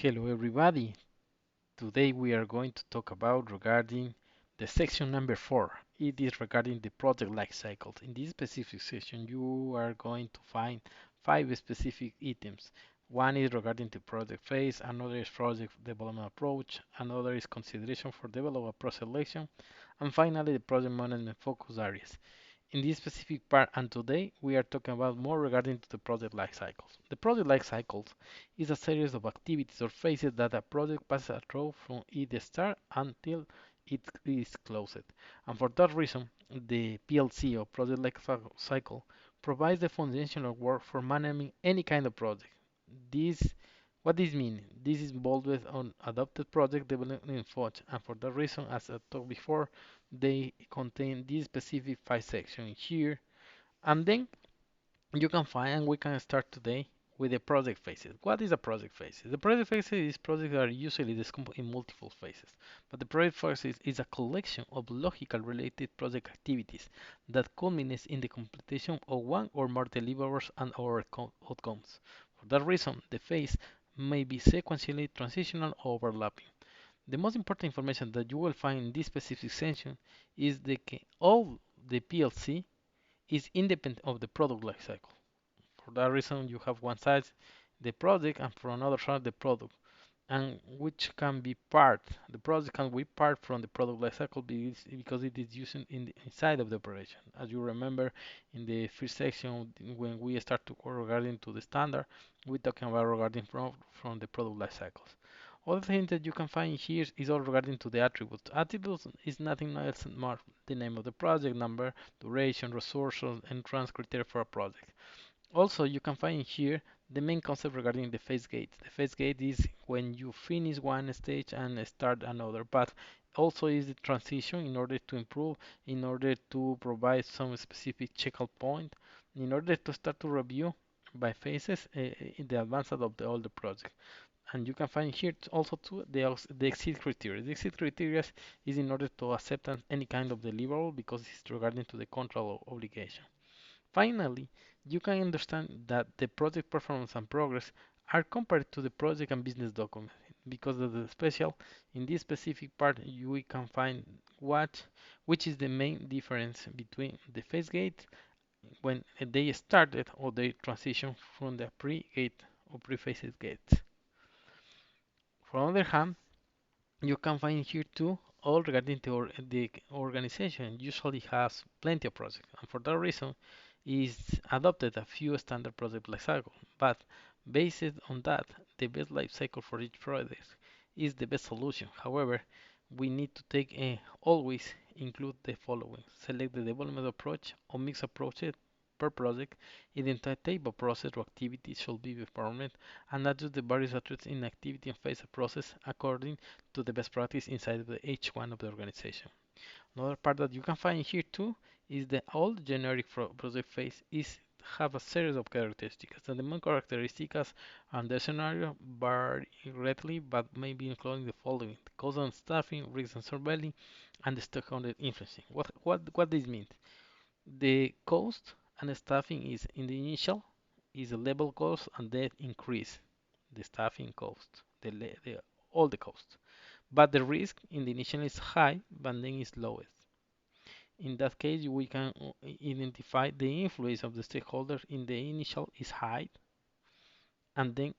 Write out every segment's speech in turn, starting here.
Hello everybody. Today we are going to talk about regarding the section number 4. It is regarding the project life cycles. In this specific section you are going to find 5 specific items. One is regarding the project phase, another is project development approach, another is consideration for developer process selection, and finally the project management focus areas. In this specific part and today we are talking about more regarding to the project life cycles. The project life cycles is a series of activities or phases that a project passes through from its start until it is closed. And for that reason, the PLC or project life cycle provides the foundational work for managing any kind of project. This what this means? This is involved on adopted project development thought, and for that reason, as I talked before, they contain this specific 5 sections here. And then you can find, and we can start today with the project phases. What is a project phase? The project phases is projects that are usually discombobulated in multiple phases, but the project phases is a collection of logical related project activities that culminates in the completion of one or more deliverables and or outcomes. For that reason, the phase may be sequentially transitional or overlapping. The most important information that you will find in this specific section is that all the PLC is independent of the product lifecycle. For that reason, you have one side the project and for another side the product, and which can be part. The project can be part from the product lifecycle because it is used in the inside of the operation. As you remember in the first section when we start to go regarding to the standard, we're talking about regarding from the product lifecycles. Other thing that you can find here is all regarding to the attributes. Attributes is nothing else than more the name of the project, number, duration, resources, and trans criteria for a project. Also, you can find here the main concept regarding the phase gate. The phase gate is when you finish one stage and start another, but also is the transition in order to improve, in order to provide some specific checkout point, in order to start to review by phases in the advance of all the project. And you can find here also too the exit criteria. The exit criteria is in order to accept any kind of deliverable because it's regarding to the control obligation. Finally, you can understand that the project performance and progress are compared to the project and business document because of the special in this specific part you can find which is the main difference between the phase gate when they started or they transition from the pre-gate or pre-phase gate. For other hand, you can find here too all regarding the organization usually has plenty of projects, and for that reason is adopted a few standard project lifecycle. But based on that, the best life cycle for each project is the best solution. However, we need to take always include the following: select the development approach or mixed approach per project, identify type of process or activity should be performed, and adjust the various attributes in activity and phase of process according to the best practice inside of each one of the organization. Another part that you can find here too is the all generic project phase is have a series of characteristics. And the main characteristics and the scenario vary greatly, but maybe including the following: the cost and staffing, risk and surveilling, and the stakeholder influencing. What this means? The cost and staffing is in the initial is a level cost and then increase the staffing cost, all the cost. But the risk in the initial is high, but then is lowest. In that case, we can identify the influence of the stakeholder in the initial is high, and then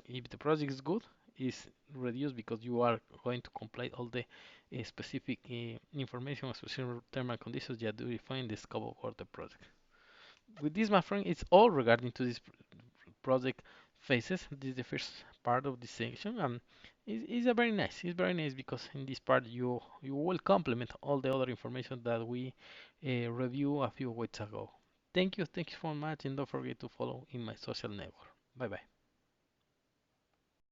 if the project is good, is reduced because you are going to complete all the specific information, specific terms and conditions that you define in the scope of the project. With this, my friend, it's all regarding to this project phases. This is the first part of this section, and it's a very nice. It's very nice because in this part you will complement all the other information that we review a few weeks ago. Thank you so much, and don't forget to follow in my social network. Bye bye.